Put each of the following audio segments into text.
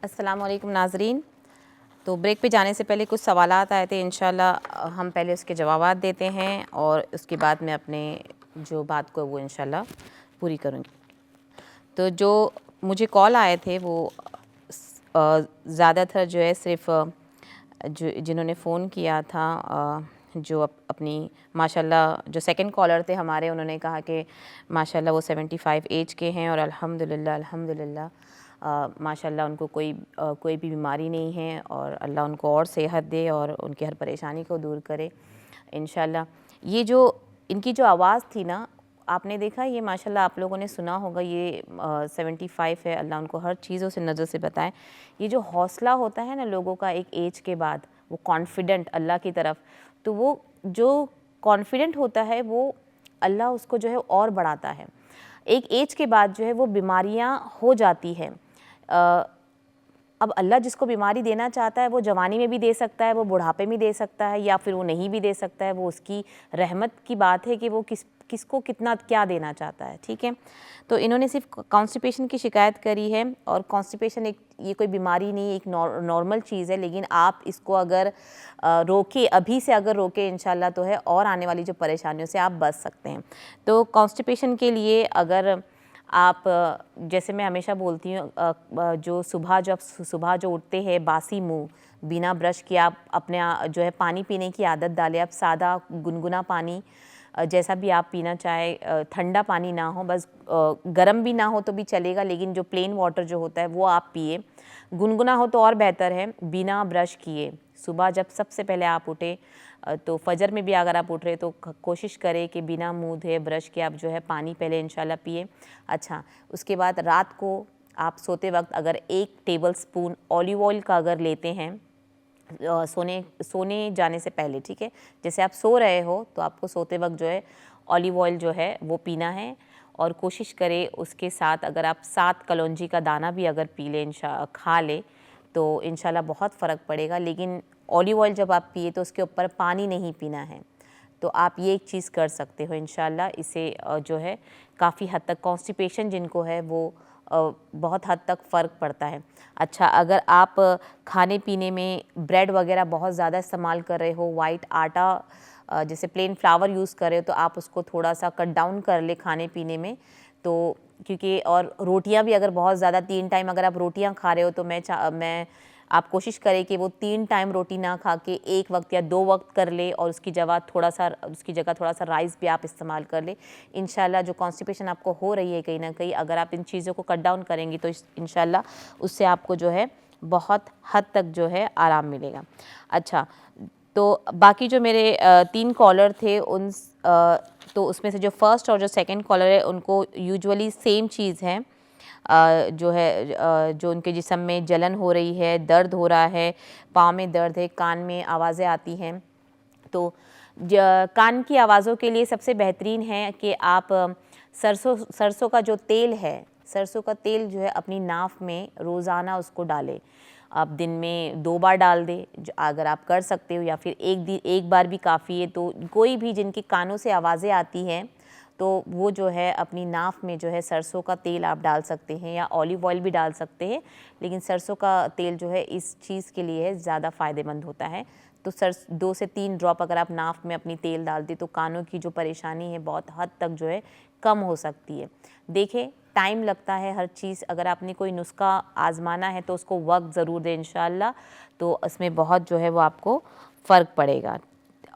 अस्सलाम वालेकुम नाज़रीन। तो ब्रेक पे जाने से पहले कुछ सवालात आए थे, इंशाल्लाह हम पहले उसके जवाबात देते हैं और उसके बाद मैं अपने जो बात को वो इंशाल्लाह पूरी करूँगी। तो जो मुझे कॉल आए थे वो ज़्यादातर जो है सिर्फ जो जिन्होंने फ़ोन किया था, जो अपनी माशाल्लाह जो सेकंड कॉलर थे हमारे, उन्होंने कहा कि माशाल्लाह वो 75 एज के हैं और अल्हम्दुलिल्लाह माशाल्लाह उनको कोई भी बीमारी नहीं है और अल्लाह उनको और सेहत दे और उनकी हर परेशानी को दूर करे इंशाल्लाह। ये जो इनकी जो आवाज़ थी ना, आपने देखा ये माशाल्लाह, आप लोगों ने सुना होगा, ये 75 है, अल्लाह उनको हर चीज़ों से नज़र से बताएं। ये जो हौसला होता है ना लोगों का एक एज के बाद, वो कॉन्फिडेंट अल्लाह की तरफ, तो वो जो कॉन्फिडेंट होता है वो अल्लाह उसको जो है और बढ़ाता है। एक एज के बाद जो है वो बीमारियां हो जाती हैं। अब अल्लाह जिसको बीमारी देना चाहता है वो जवानी में भी दे सकता है, वो बुढ़ापे में दे सकता है, या फिर वो नहीं भी दे सकता है। वो उसकी रहमत की बात है कि वो किसको कितना क्या देना चाहता है, ठीक है। तो इन्होंने सिर्फ कॉन्स्टिपेशन की शिकायत करी है, और कॉन्स्टिपेशन ये कोई बीमारी नहीं, एक नॉर्मल चीज़ है, लेकिन आप इसको अगर रोके, अभी से अगर रोके इंशाल्लाह, तो है और आने वाली जो परेशानियों से आप बच सकते हैं। तो कॉन्स्टिपेशन के लिए अगर आप, जैसे मैं हमेशा बोलती हूँ, जो सुबह जो उठते हैं बासी मुंह बिना ब्रश किए, आप अपने जो है पानी पीने की आदत डालें। आप सादा गुनगुना पानी, जैसा भी आप पीना चाहे, ठंडा पानी ना हो, बस गर्म भी ना हो तो भी चलेगा, लेकिन जो प्लेन वाटर जो होता है वो आप पिए। गुनगुना हो तो और बेहतर है, बिना ब्रश किए। सुबह जब सबसे पहले आप उठे, तो फजर में भी अगर आप उठ रहे तो कोशिश करें कि बिना मुंह धोए ब्रश के आप जो है पानी पहले इंशाल्लाह पिए। अच्छा, उसके बाद रात को आप सोते वक्त अगर 1 टेबल स्पून ऑलिव ऑयल का अगर लेते हैं सोने जाने से पहले, ठीक है, जैसे आप सो रहे हो तो आपको सोते वक्त जो है ऑलिव ऑयल जो है वो पीना है। और कोशिश करें उसके साथ अगर आप 7 कलौंजी का दाना भी अगर पी लें, खा लें, तो इंशाल्लाह बहुत फ़र्क पड़ेगा। लेकिन ऑलिव ऑयल जब आप पिए तो उसके ऊपर पानी नहीं पीना है। तो आप ये एक चीज़ कर सकते हो इंशाल्लाह, इससे जो है काफ़ी हद तक कॉन्स्टिपेशन जिनको है वो बहुत हद तक फ़र्क पड़ता है। अच्छा, अगर आप खाने पीने में ब्रेड वगैरह बहुत ज़्यादा इस्तेमाल कर रहे हो, वाइट आटा जैसे प्लेन फ्लावर यूज़ कर रहे हो, तो आप उसको थोड़ा सा कट डाउन कर ले खाने पीने में। तो क्योंकि और रोटियां भी अगर बहुत ज़्यादा 3 टाइम अगर आप रोटियां खा रहे हो, तो मैं आप कोशिश करें कि वो 3 टाइम रोटी ना खा के 1 वक्त या 2 वक्त कर ले, और उसकी जगह थोड़ा सा राइस भी आप इस्तेमाल कर ले। इंशाल्लाह जो कॉन्स्टिपेशन आपको हो रही है कहीं ना कहीं, अगर आप इन चीज़ों को कट डाउन करेंगी तो इंशाल्लाह उससे आपको जो है बहुत हद तक जो है आराम मिलेगा। अच्छा, तो बाकी जो मेरे 3 कॉलर थे तो उसमें से जो फर्स्ट और जो सेकंड कॉलर है उनको यूजुअली सेम चीज़ है, जो है जो उनके जिस्म में जलन हो रही है, दर्द हो रहा है, पाँव में दर्द है, कान में आवाज़ें आती हैं। तो कान की आवाज़ों के लिए सबसे बेहतरीन है कि आप सरसों का जो तेल है, सरसों का तेल जो है अपनी नाफ में रोज़ाना उसको डालें। आप दिन में 2 बार डाल दें अगर आप कर सकते हो, या फिर एक बार भी काफ़ी है। तो कोई भी जिनके कानों से आवाज़ें आती हैं तो वो जो है अपनी नाफ में जो है सरसों का तेल आप डाल सकते हैं, या ऑलिव ऑयल भी डाल सकते हैं, लेकिन सरसों का तेल जो है इस चीज़ के लिए है ज़्यादा फ़ायदेमंद होता है। तो 2 से 3 ड्रॉप अगर आप नाफ में अपनी तेल डाल दें तो कानों की जो परेशानी है बहुत हद तक जो है कम हो सकती है। देखें, टाइम लगता है हर चीज़, अगर आपने कोई नुस्खा आज़माना है तो उसको वक्त ज़रूर दें इंशाल्लाह, तो इसमें बहुत जो है वो आपको फ़र्क पड़ेगा।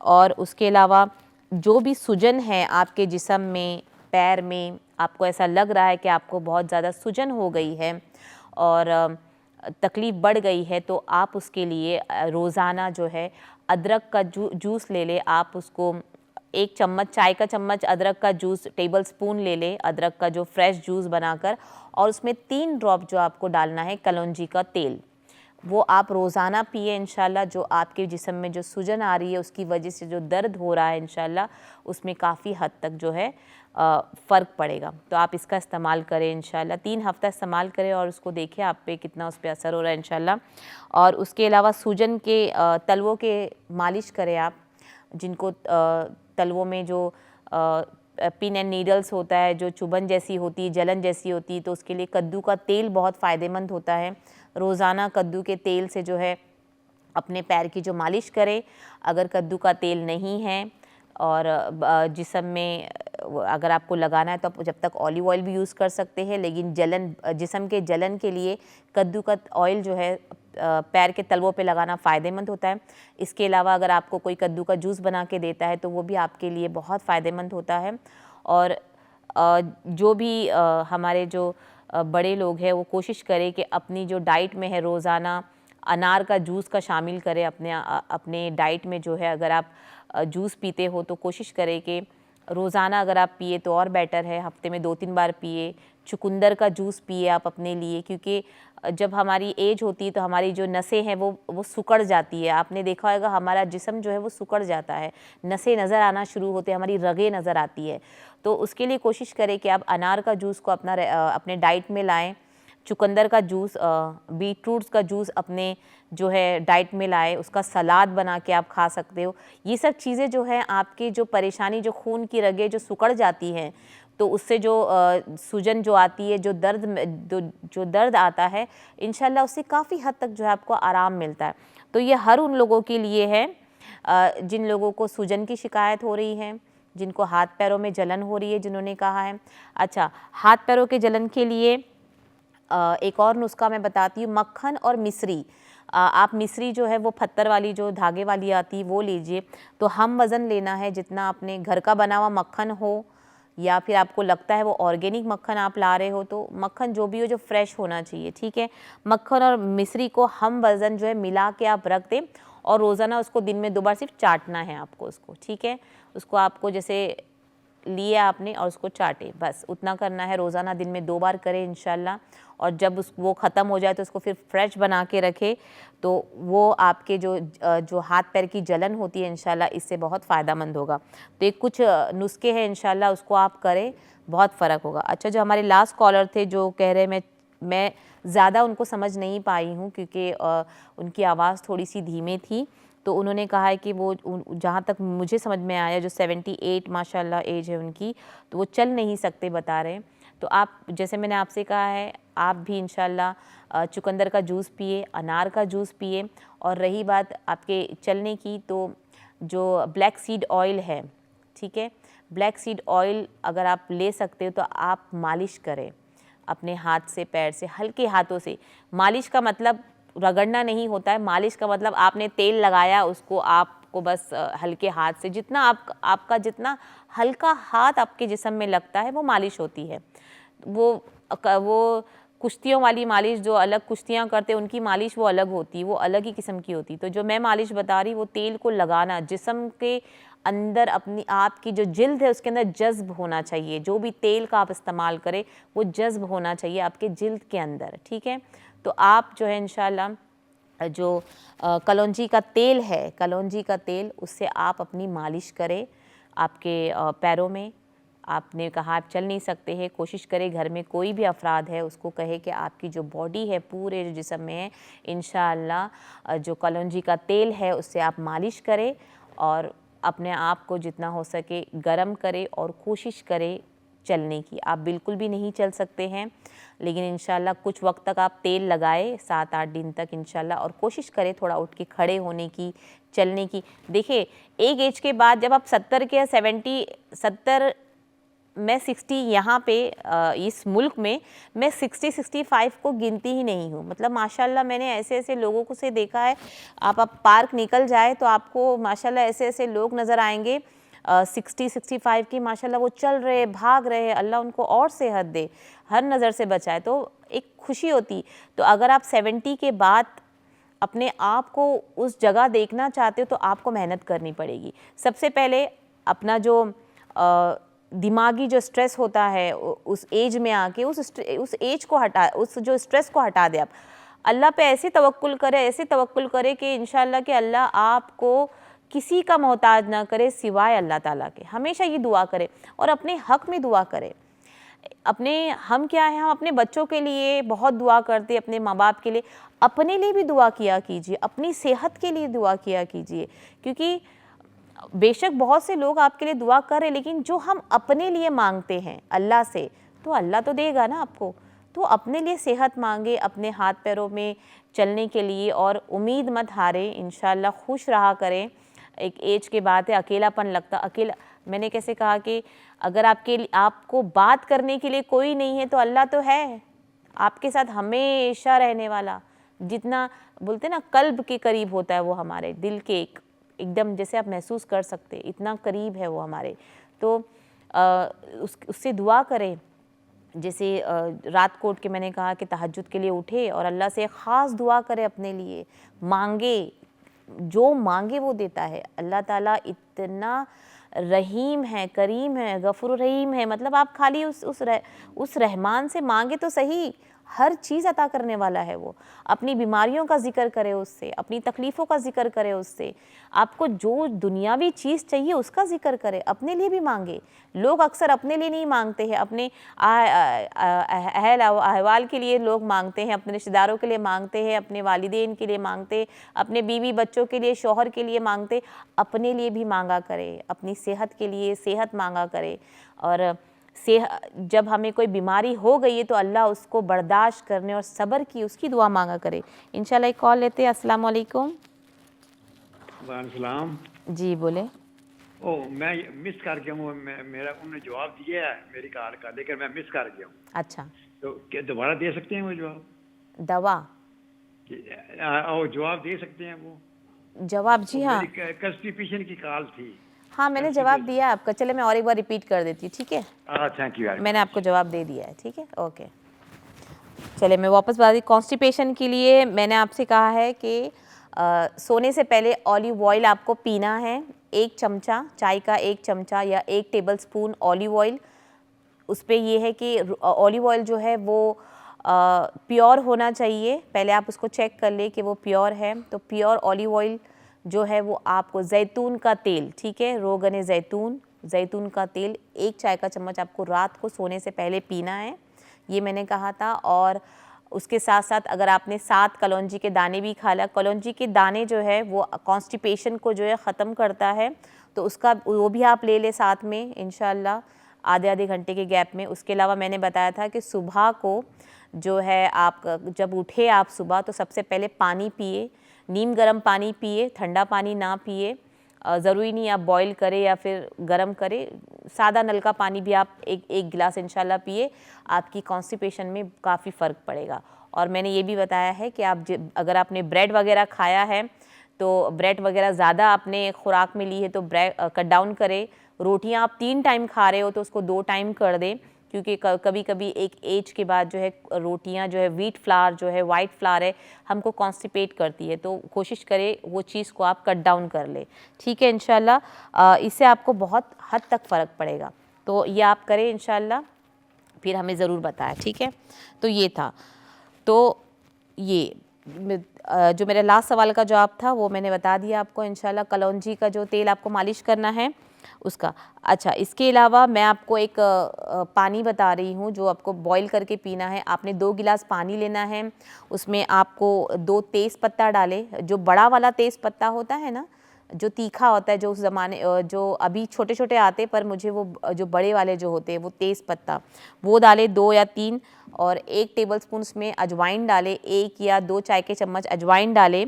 और उसके अलावा जो भी सूजन है आपके जिस्म में, पैर में, आपको ऐसा लग रहा है कि आपको बहुत ज़्यादा सूजन हो गई है और तकलीफ़ बढ़ गई है, तो आप उसके लिए रोज़ाना जो है अदरक का जूस ले लें। आप उसको 1 चम्मच, चाय का चम्मच अदरक का जूस टेबल स्पून ले लें, अदरक का जो फ्रेश जूस बनाकर, और उसमें 3 ड्रॉप जो आपको डालना है कलौंजी का तेल, वो आप रोज़ाना पिए इंशाल्लाह। जो आपके जिस्म में जो सूजन आ रही है उसकी वजह से जो दर्द हो रहा है इंशाल्लाह उसमें काफ़ी हद तक जो है फ़र्क पड़ेगा। तो आप इसका इस्तेमाल करें इंशाल्लाह, 3 हफ़्ता इस्तेमाल करें और उसको देखें आप पे कितना उस पर असर हो रहा है इंशाल्लाह। और उसके अलावा सूजन के तलवों के मालिश करें आप, जिनको तलवों में जो पिन एंड नीडल्स होता है, जो चुभन जैसी होती है, जलन जैसी होती है, तो उसके लिए कद्दू का तेल बहुत फ़ायदेमंद होता है। रोज़ाना कद्दू के तेल से जो है अपने पैर की जो मालिश करें। अगर कद्दू का तेल नहीं है और जिस्म में अगर आपको लगाना है तो आप जब तक ऑलिव ऑयल भी यूज़ कर सकते हैं, लेकिन जिस्म के जलन के लिए कद्दू का ऑयल जो है पैर के तलवों पे लगाना फ़ायदेमंद होता है। इसके अलावा अगर आपको कोई कद्दू का जूस बना के देता है तो वो भी आपके लिए बहुत फ़ायदेमंद होता है। और जो भी हमारे जो बड़े लोग हैं वो कोशिश करें कि अपनी जो डाइट में है रोज़ाना अनार का जूस का शामिल करें अपने डाइट में। जो है अगर आप जूस पीते हो तो कोशिश करें कि रोज़ाना अगर आप पिए तो और बेटर है, हफ्ते में 2-3 बार पिए। चुकंदर का जूस पिए आप अपने लिए, क्योंकि जब हमारी एज होती है तो हमारी जो नसें हैं वो सिकुड़ जाती है। आपने देखा होगा हमारा जिस्म जो है वो सिकुड़ जाता है, नसें नज़र आना शुरू होते हैं, हमारी रगें नज़र आती है। तो उसके लिए कोशिश करें कि आप अनार का जूस को अपने डाइट में लाएँ। चुकंदर का जूस, बीटरूट्स का जूस अपने जो है डाइट में लाए, उसका सलाद बना के आप खा सकते हो। ये सब चीज़ें जो है आपकी जो परेशानी, जो खून की रगें जो सिकुड़ जाती हैं, तो उससे जो सूजन जो आती है, जो दर्द आता है, इंशाल्लाह उससे काफ़ी हद तक जो है आपको आराम मिलता है। तो ये हर उन लोगों के लिए है जिन लोगों को सूजन की शिकायत हो रही है, जिनको हाथ पैरों में जलन हो रही है, जिन्होंने कहा है। अच्छा, हाथ पैरों के जलन के लिए एक और नुस्खा मैं बताती हूँ, मक्खन और मिश्री। आप मिश्री जो है वो पत्थर वाली जो धागे वाली आती है वो लीजिए। तो हम वज़न लेना है जितना अपने घर का बना हुआ मक्खन हो, या फिर आपको लगता है वो ऑर्गेनिक मक्खन आप ला रहे हो, तो मक्खन जो भी हो जो फ्रेश होना चाहिए, ठीक है। मक्खन और मिश्री को हम वज़न जो है मिला के आप रख दें और रोज़ाना उसको दिन में 2 बार सिर्फ चाटना है आपको उसको, ठीक है। उसको आपको जैसे लिया आपने और उसको चाटे, बस उतना करना है। रोज़ाना दिन में 2 बार करें इंशाल्लाह। और जब वो ख़त्म हो जाए तो उसको फिर फ्रेश बना के रखें, तो वो आपके जो हाथ पैर की जलन होती है इंशाल्लाह इससे बहुत फ़ायदेमंद होगा। तो ये कुछ नुस्खे हैं, इंशाल्लाह उसको आप करें, बहुत फ़र्क होगा। अच्छा, जो हमारे लास्ट कॉलर थे जो कह रहे मैं ज़्यादा उनको समझ नहीं पाई हूँ क्योंकि उनकी आवाज़ थोड़ी सी धीमे थी। तो उन्होंने कहा है कि वो जहाँ तक मुझे समझ में आया, जो 78 माशाल्लाह एज है उनकी, तो वो चल नहीं सकते बता रहे हैं। तो आप, जैसे मैंने आपसे कहा है, आप भी इंशाल्लाह चुकंदर का जूस पिए, अनार का जूस पिए। और रही बात आपके चलने की, तो जो ब्लैक सीड ऑयल है, ठीक है, ब्लैक सीड ऑयल अगर आप ले सकते हो तो आप मालिश करें अपने हाथ से, पैर से, हल्के हाथों से। मालिश का मतलब रगड़ना नहीं होता है। मालिश का मतलब आपने तेल लगाया, उसको आपको बस हल्के हाथ से, जितना आपका जितना हल्का हाथ आपके जिस्म में लगता है वो मालिश होती है। वो कुश्तियों वाली मालिश, जो अलग कुश्तियाँ करते हैं उनकी मालिश वो अलग होती है, वो अलग ही किस्म की होती है। तो जो मैं मालिश बता रही, वो तेल को लगाना जिस्म के अंदर, अपनी आपकी जो जिल्द है उसके अंदर जज्ब होना चाहिए। जो भी तेल का आप इस्तेमाल करें वो जज्ब होना चाहिए आपके जिल्द के अंदर, ठीक है। तो आप जो है इंशाल्लाह जो कलौंजी का तेल है, कलौंजी का तेल, उससे आप अपनी मालिश करें आपके पैरों में। आपने कहा आप चल नहीं सकते हैं, कोशिश करें घर में कोई भी अफराद है उसको कहे कि आपकी जो बॉडी है, पूरे जो जिस्म में है, इंशाअल्लाह जो कलौंजी का तेल है उससे आप मालिश करें और अपने आप को जितना हो सके गर्म करें और कोशिश करें चलने की। आप बिल्कुल भी नहीं चल सकते हैं, लेकिन इंशाल्लाह कुछ वक्त तक आप तेल लगाए, 7-8 दिन तक इंशाल्लाह, और कोशिश करें थोड़ा उठ के खड़े होने की, चलने की। देखिए, एक एज के बाद जब आप 70 के 70 मैं 60 यहाँ पे इस मुल्क में मैं 60-65 को गिनती ही नहीं हूँ। मतलब माशाल्लाह मैंने ऐसे ऐसे लोगों को से देखा है, आप पार्क निकल जाए तो आपको माशाल्लाह ऐसे ऐसे लोग नज़र आएंगे 60-65 की, माशाल्लाह वो चल रहे, भाग रहे। अल्लाह उनको और सेहत दे, हर नज़र से बचाए, तो एक खुशी होती। तो अगर आप 70 के बाद अपने आप को उस जगह देखना चाहते हो तो आपको मेहनत करनी पड़ेगी। सबसे पहले अपना जो दिमागी जो स्ट्रेस होता है उस एज में आके उस एज को हटा, उस जो स्ट्रेस को हटा दे। आप अल्लाह पे ऐसे तवक्कुल करे, ऐसे तवक्कुल करे कि इंशाल्लाह कि अल्लाह आपको किसी का मोहताज ना करे सिवाय अल्लाह ताला के। हमेशा ये दुआ करे और अपने हक़ में दुआ करे। हम क्या है, हम अपने बच्चों के लिए बहुत दुआ करते हैं, अपने माँ बाप के लिए, अपने लिए भी दुआ किया कीजिए, अपनी सेहत के लिए दुआ किया कीजिए, क्योंकि बेशक बहुत से लोग आपके लिए दुआ कर रहे हैं, लेकिन जो हम अपने लिए मांगते हैं अल्लाह से, तो अल्लाह तो देगा ना आपको। तो अपने लिए सेहत मांगे, अपने हाथ पैरों में चलने के लिए, और उम्मीद मत हारें, इंशाल्लाह खुश रहा करें। एक एज के बाद है, अकेलापन लगता, अकेला, मैंने कैसे कहा कि अगर आपको बात करने के लिए कोई नहीं है तो अल्लाह तो है आपके साथ हमेशा रहने वाला। जितना बोलते ना कल्ब के करीब होता है वो, हमारे दिल के एकदम जैसे आप महसूस कर सकते, इतना करीब है वो हमारे। तो उससे दुआ करें। जैसे रात को उठ के मैंने कहा कि तहज्जुद के लिए उठे और अल्लाह से ख़ास दुआ करे, अपने लिए मांगे, जो मांगे वो देता है। अल्लाह ताला इतना रहीम है, करीम है, गफूर रहीम है। मतलब आप खाली उस रहमान से मांगे तो सही, हर चीज़ अता करने वाला है वो। अपनी बीमारियों का जिक्र करे उससे, अपनी तकलीफ़ों का जिक्र करे उससे, आपको जो दुनियावी चीज़ चाहिए उसका जिक्र करे, अपने लिए भी मांगे। लोग अक्सर अपने लिए नहीं मांगते हैं, अपने अहल अहवाल के लिए लोग मांगते हैं, अपने रिश्तेदारों के लिए मांगते हैं, अपने वालिदैन के लिए मांगते, अपने बीवी बच्चों के लिए, शौहर के लिए मांगते। अपने लिए भी मांगा करे, अपनी सेहत के लिए सेहत मांगा करे। और जब हमें कोई बीमारी हो गई है तो अल्लाह उसको बर्दाश्त करने और सब्र की उसकी दुआ मांगा करे। इंशाल्लाह एक कॉल लेते हैं। अस्सलाम वालेकुम। वालेकुम। जी बोले। ओ मैं मिस कर गया हूँ, मेरा उन्होंने जवाब दिया है मेरी कार का, लेकिन मैं मिस कर गया हूँ। अच्छा, तो क्या दोबारा दे सकते हैं वो जवाब? दवा और जवाब दे सकते हैं वो? जवाब, जी हाँ, मेरी कंस्टिपेशन की कॉल थी। हाँ मैंने जवाब दिया आपका। चले मैं और एक बार रिपीट कर देती हूँ, ठीक है? Thank you. मैंने आपको जवाब दे दिया है, ठीक है, ओके। चले मैं वापस बात, कॉन्स्टिपेशन के लिए मैंने आपसे कहा है कि सोने से पहले ऑलिव ऑयल आपको पीना है, 1 चमचा चाय का, 1 चमचा या 1 टेबल स्पून ऑलिव ऑयल। उस पर यह है कि ऑलिव ऑयल जो है वो प्योर होना चाहिए। पहले आप उसको चेक कर ले कि वो प्योर है। तो प्योर ऑलिव ऑयल जो है वो आपको, जैतून का तेल, ठीक है, रोगन जैतून का तेल 1 चाय का चम्मच आपको रात को सोने से पहले पीना है, ये मैंने कहा था। और उसके साथ साथ अगर आपने 7 कलौंजी के दाने भी खा लिया, कलौंजी के दाने जो है वो कॉन्स्टिपेशन को जो है ख़त्म करता है, तो उसका वो भी आप ले ले साथ में इंशाल्लाह आधे आधे घंटे के गैप में। उसके अलावा मैंने बताया था कि सुबह को जो है आप जब उठे आप सुबह, तो सबसे पहले पानी पिए, नीम गर्म पानी पिए, ठंडा पानी ना पिए। ज़रूरी नहीं आप बॉईल करें या फिर गर्म करें, सादा नल का पानी भी आप एक गिलास इंशाल्लाह पिए, आपकी कॉन्स्टिपेशन में काफ़ी फ़र्क पड़ेगा। और मैंने ये भी बताया है कि आप अगर आपने ब्रेड वगैरह खाया है, तो ब्रेड वगैरह ज़्यादा आपने खुराक में ली है तो ब्रेड कट डाउन करें। रोटियां आप 3 टाइम खा रहे हो तो उसको 2 टाइम कर दें, क्योंकि कभी कभी एक एज के बाद जो है रोटियां जो है व्हीट फ्लावर जो है, वाइट फ्लावर है, हमको कॉन्स्टिपेट करती है। तो कोशिश करें वो चीज़ को आप कट डाउन कर ले, ठीक है इंशाल्लाह। इससे आपको बहुत हद तक फ़र्क पड़ेगा। तो ये आप करें इंशाल्लाह, फिर हमें ज़रूर बताएं, ठीक है। तो ये था, तो ये जो मेरा लास्ट सवाल का जवाब था वो मैंने बता दिया आपको इंशाल्लाह। कलौंजी का जो तेल आपको मालिश करना है उसका। अच्छा, इसके अलावा मैं आपको एक पानी बता रही हूँ जो आपको बॉईल करके पीना है। आपने 2 गिलास पानी लेना है, उसमें आपको 2 तेज़ पत्ता डाले, जो बड़ा वाला तेज़ पत्ता होता है ना, जो तीखा होता है, जो उस ज़माने जो अभी छोटे छोटे आते, पर मुझे वो जो बड़े वाले जो होते हैं वो तेज़ पत्ता वो डाले 2 या 3। और 1 टेबलस्पून उसमें अजवाइन डाले, 1 या 2 चाय के चम्मच अजवाइन डाले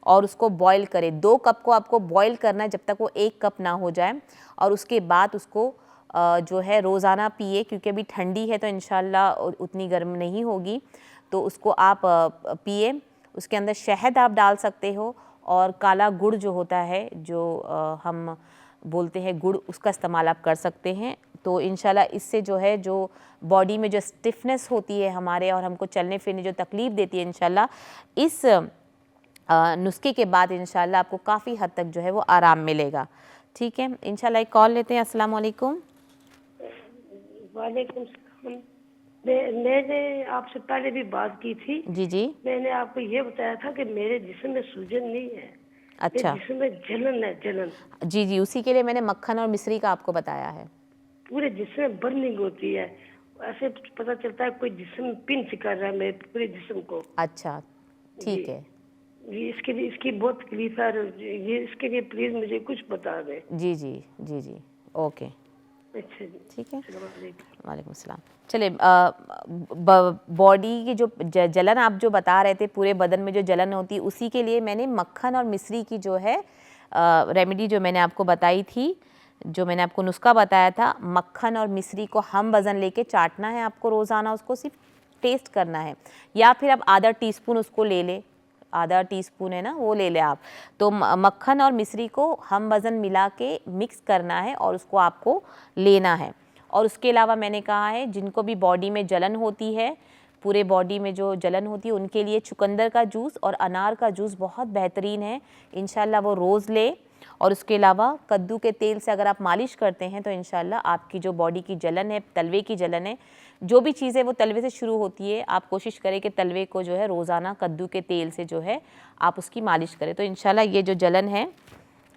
और उसको बॉईल करें। 2 कप को आपको बॉईल करना है जब तक वो 1 कप ना हो जाए। और उसके बाद उसको जो है रोज़ाना पिए, क्योंकि अभी ठंडी है तो इंशाल्लाह उतनी गर्म नहीं होगी, तो उसको आप पिए। उसके अंदर शहद आप डाल सकते हो, और काला गुड़ जो होता है, जो हम बोलते हैं गुड़, उसका इस्तेमाल आप कर सकते हैं। तो इंशाल्लाह इससे जो है, जो बॉडी में जो स्टिफनेस होती है हमारे और हमको चलने फिरने जो तकलीफ़ देती है, इंशाल्लाह इस नुस्खे के बाद इंशाल्लाह आपको काफ़ी हद तक जो है वो आराम मिलेगा, ठीक है। इंशाल्लाह एक कॉल लेते हैं। अस्सलाम वालेकुम। वालेकुम सलाम। मैंने आपसे पहले भी बात की थी। जी जी। मैंने आपको ये बताया था कि मेरे जिस्म में सूजन नहीं है, मेरे अच्छा, जिस्म में जलन है, जलन। जी जी, उसी के लिए मैंने मक्खन और मिश्री का आपको बताया है। पूरे जिस्म में बर्निंग होती है, ऐसे पता चलता है कोई जिस्म में पिंच कर रहा है मेरे पूरे जिस्म को। अच्छा, जी ठीक है। ये इसके लिए इसकी बहुत तकलीफ है, ये इसके लिए प्लीज मुझे कुछ बता दें। जी जी जी जी, ओके, अच्छा जी, ठीक है, अस्सलाम वालेकुम। वालेकुम सलाम। चलिए, बॉडी की जो जलन आप जो बता रहे थे, पूरे बदन में जो जलन होती है, उसी के लिए मैंने मक्खन और मिश्री की जो है रेमेडी जो मैंने आपको बताई थी, जो मैंने आपको नुस्खा बताया था, मक्खन और मिश्री को हम वज़न लेके चाटना है आपको रोज़ाना, उसको सिर्फ टेस्ट करना है, या फिर आप आधा टीस्पून उसको ले ले, आधा टीस्पून है ना, वो ले ले आप। तो मक्खन और मिश्री को हम वज़न मिला के मिक्स करना है और उसको आपको लेना है। और उसके अलावा मैंने कहा है, जिनको भी बॉडी में जलन होती है, पूरे बॉडी में जो जलन होती है, उनके लिए चुकंदर का जूस और अनार का जूस बहुत बेहतरीन है, इंशाल्लाह वो रोज़ ले। और उसके अलावा कद्दू के तेल से अगर आप मालिश करते हैं तो इंशाल्लाह आपकी जो बॉडी की जलन है, तलवे की जलन है, जो भी चीज़ें वो तलवे से शुरू होती है, आप कोशिश करें कि तलवे को जो है रोज़ाना कद्दू के तेल से जो है आप उसकी मालिश करें, तो इंशाल्लाह ये जो जलन है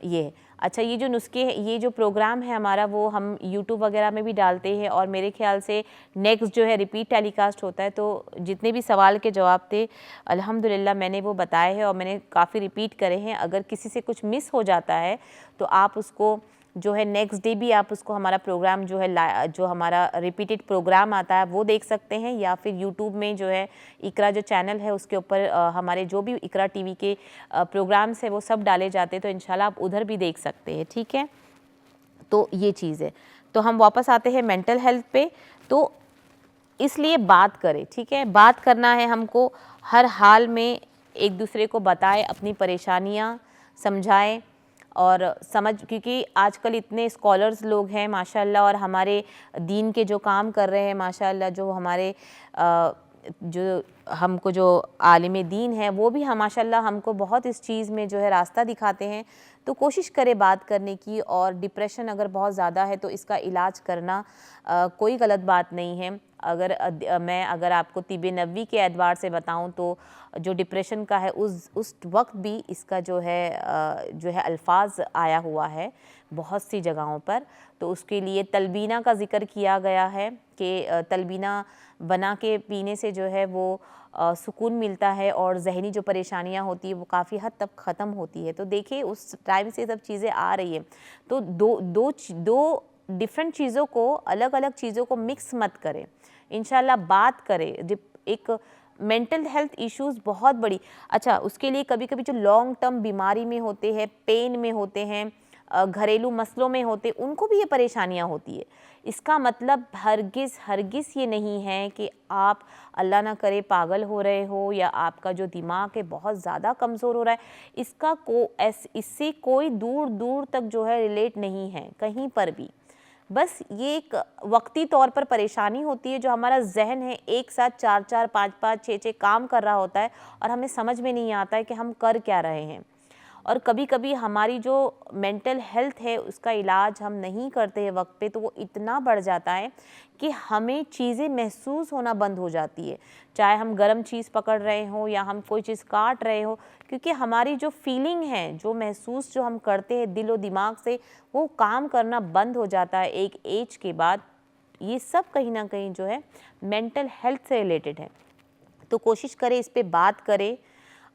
ये है। अच्छा, ये जो नुस्खे हैं, ये जो प्रोग्राम है हमारा, वो हम यूट्यूब वगैरह में भी डालते हैं और मेरे ख्याल से नेक्स्ट जो है रिपीट टेलीकास्ट होता है। तो जितने भी सवाल के जवाब थे अल्हम्दुलिल्लाह मैंने वो बताए हैं और मैंने काफ़ी रिपीट करे हैं। अगर किसी से कुछ मिस हो जाता है तो आप उसको जो है नेक्स्ट डे भी आप उसको हमारा प्रोग्राम जो है जो हमारा रिपीटेड प्रोग्राम आता है वो देख सकते हैं, या फिर यूट्यूब में जो है इकरा जो चैनल है उसके ऊपर हमारे जो भी इकरा टीवी के प्रोग्राम्स है वो सब डाले जाते हैं, तो इंशाल्लाह आप उधर भी देख सकते हैं, ठीक है। तो ये चीज़ है। तो हम वापस आते हैं मेंटल हेल्थ पे। तो इसलिए बात करें, ठीक है, बात करना है हमको, हर हाल में एक दूसरे को बताएं, अपनी परेशानियां समझाएं और समझ, क्योंकि आजकल इतने स्कॉलर्स लोग हैं माशाल्लाह, और हमारे दीन के जो काम कर रहे हैं माशाल्लाह, जो हमारे जो हमको जो आलिम दीन है वो भी हम माशाल्लाह हमको बहुत इस चीज़ में जो है रास्ता दिखाते हैं। तो कोशिश करें बात करने की, और डिप्रेशन अगर बहुत ज़्यादा है तो इसका इलाज करना कोई गलत बात नहीं है। मैं अगर आपको तिब नबवी के एतबार से बताऊं तो जो डिप्रेशन का है उस वक्त भी इसका जो है अल्फाज आया हुआ है बहुत सी जगहों पर। तो उसके लिए तलबीना का ज़िक्र किया गया है कि तलबीना बना के पीने से जो है वो सुकून मिलता है और जहनी जो परेशानियां होती है वो काफ़ी हद तक ख़त्म होती है। तो देखिए उस टाइम से सब चीज़ें आ रही है, तो दो डिफरेंट चीज़ों को, अलग अलग चीज़ों को मिक्स मत करें, इंशाल्लाह बात करें। एक मेंटल हेल्थ इश्यूज़ बहुत बड़ी, अच्छा उसके लिए कभी कभी जो लॉन्ग टर्म बीमारी में होते हैं, पेन में होते हैं, घरेलू मसलों में होते, उनको भी ये परेशानियां होती है। इसका मतलब हरगिज़ ये नहीं है कि आप अल्लाह ना करे पागल हो रहे हो या आपका जो दिमाग है बहुत ज़्यादा कमज़ोर हो रहा है। इससे कोई दूर दूर तक जो है रिलेट नहीं है कहीं पर भी। बस ये एक वक्ती तौर पर परेशानी होती है, जो हमारा जहन है एक साथ 4-4, 5-5, 6-6 काम कर रहा होता है और हमें समझ में नहीं आता है कि हम कर क्या रहे हैं। और कभी कभी हमारी जो मेंटल हेल्थ है उसका इलाज हम नहीं करते हैं वक्त पे, तो वो इतना बढ़ जाता है कि हमें चीज़ें महसूस होना बंद हो जाती है, चाहे हम गर्म चीज़ पकड़ रहे हो या हम कोई चीज़ काट रहे हो, क्योंकि हमारी जो फीलिंग है, जो महसूस जो हम करते हैं दिलो दिमाग से, वो काम करना बंद हो जाता है एक एज के बाद। ये सब कहीं ना कहीं जो है मेंटल हेल्थ से रिलेटेड है। तो कोशिश करें इस पे बात करें,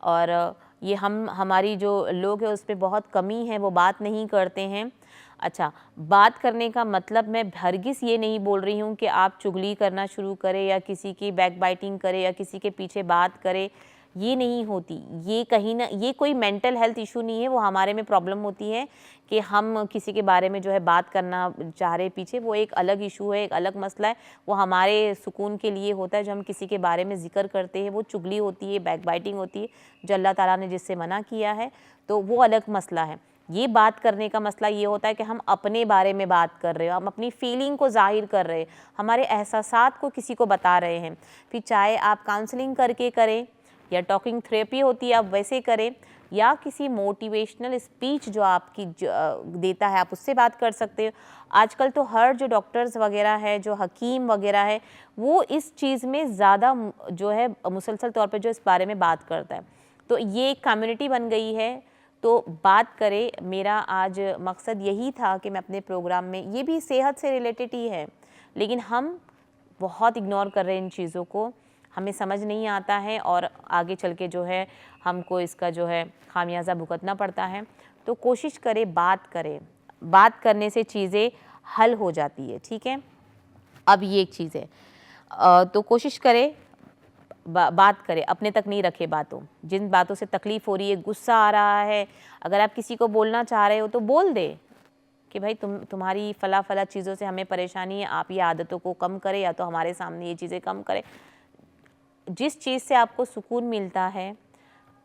और ये हमारी जो लोग हैं उस पर बहुत कमी है, वो बात नहीं करते हैं। अच्छा, बात करने का मतलब मैं हरगिज़ ये नहीं बोल रही हूँ कि आप चुगली करना शुरू करें या किसी की बैक बाइटिंग करें या किसी के पीछे बात करें, ये नहीं होती। ये कहीं ना, ये कोई मेंटल हेल्थ इशू नहीं है, वो हमारे में प्रॉब्लम होती है कि हम किसी के बारे में जो है बात करना चाह रहे पीछे, वो एक अलग इशू है, एक अलग मसला है। वो हमारे सुकून के लिए होता है, जो हम किसी के बारे में जिक्र करते हैं, वो चुगली होती है, बैक बाइटिंग होती है, जो अल्लाह ताला ने जिससे मना किया है, तो वो अलग मसला है। ये बात करने का मसला ये होता है कि हम अपने बारे में बात कर रहे हो, हम अपनी फीलिंग को जाहिर कर रहे हैं, हमारे एहसासात को किसी को बता रहे हैं। फिर चाहे आप काउंसलिंग करके करें या टॉकिंग थेरेपी होती है आप वैसे करें, या किसी मोटिवेशनल स्पीच जो आपकी देता है आप उससे बात कर सकते हो। आजकल तो हर जो डॉक्टर्स वगैरह है, जो हकीम वगैरह है, वो इस चीज़ में ज़्यादा जो है मुसलसल तौर पे जो इस बारे में बात करता है। तो ये एक कम्युनिटी बन गई है, तो बात करें। मेरा आज मकसद यही था कि मैं अपने प्रोग्राम में, ये भी सेहत से रिलेटेड ही है, लेकिन हम बहुत इग्नोर कर रहे हैं इन चीज़ों को। हमें समझ नहीं आता है और आगे चल के जो है हमको इसका जो है खामियाजा भुगतना पड़ता है। तो कोशिश करें, बात करें, बात करने से चीज़ें हल हो जाती है, ठीक है। अब ये एक चीज़ है, तो कोशिश करें बात करें, अपने तक नहीं रखे बातों। जिन बातों से तकलीफ़ हो रही है, गुस्सा आ रहा है, अगर आप किसी को बोलना चाह रहे हो तो बोल दे कि भाई तुम्हारी फला चीज़ों से हमें परेशानी है, आप ये आदतों को कम करें या तो हमारे सामने ये चीज़ें कम करें। जिस चीज़ से आपको सुकून मिलता है,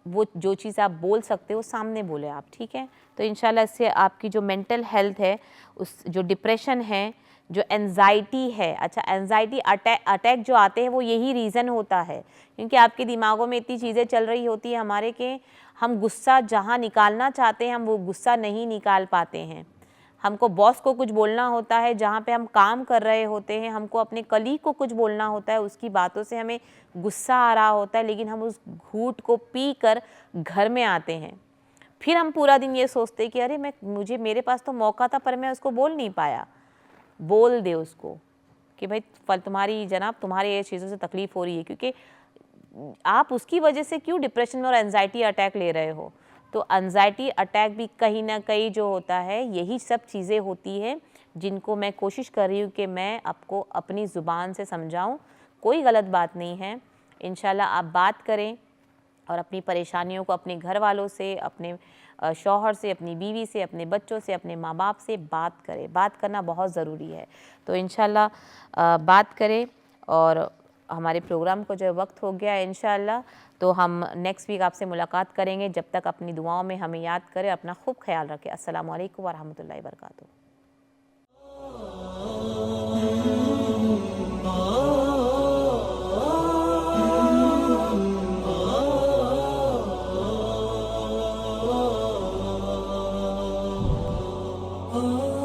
वो जो चीज़ आप बोल सकते हो सामने बोले आप, ठीक है। तो इंशाल्लाह इससे आपकी जो मेंटल हेल्थ है, उस जो डिप्रेशन है, जो एंजाइटी है, अच्छा एंजाइटी अटैक जो आते हैं वो यही रीज़न होता है क्योंकि आपके दिमागों में इतनी चीज़ें चल रही होती है हमारे कि हम गुस्सा जहाँ निकालना चाहते हैं हम वो गुस्सा नहीं निकाल पाते हैं। हमको बॉस को कुछ बोलना होता है, जहाँ पे हम काम कर रहे होते हैं, हमको अपने कलीग को कुछ बोलना होता है, उसकी बातों से हमें गुस्सा आ रहा होता है, लेकिन हम उस घूंट को पी कर घर में आते हैं। फिर हम पूरा दिन ये सोचते हैं कि अरे मेरे पास तो मौका था पर मैं उसको बोल नहीं पाया। बोल दे उसको कि भाई तुम्हारी ये चीज़ों से तकलीफ़ हो रही है, क्योंकि आप उसकी वजह से क्यों डिप्रेशन और एंजाइटी अटैक ले रहे हो। तो एंजाइटी अटैक भी कहीं ना कहीं जो होता है, यही सब चीज़ें होती हैं जिनको मैं कोशिश कर रही हूँ कि मैं आपको अपनी ज़ुबान से समझाऊँ। कोई गलत बात नहीं है, इंशाल्लाह आप बात करें और अपनी परेशानियों को अपने घर वालों से, अपने शौहर से, अपनी बीवी से, अपने बच्चों से, अपने माँ बाप से बात करें। बात करना बहुत ज़रूरी है। तो इंशाल्लाह बात करें। और हमारे प्रोग्राम को जो वक्त हो गया है इंशाल्लाह, तो हम नेक्स्ट वीक आपसे मुलाकात करेंगे। जब तक अपनी दुआओं में हमें याद करें, अपना खूब ख्याल रखें। अस्सलामु अलैकुम व रहमतुल्लाहि व बरकातुहू। oh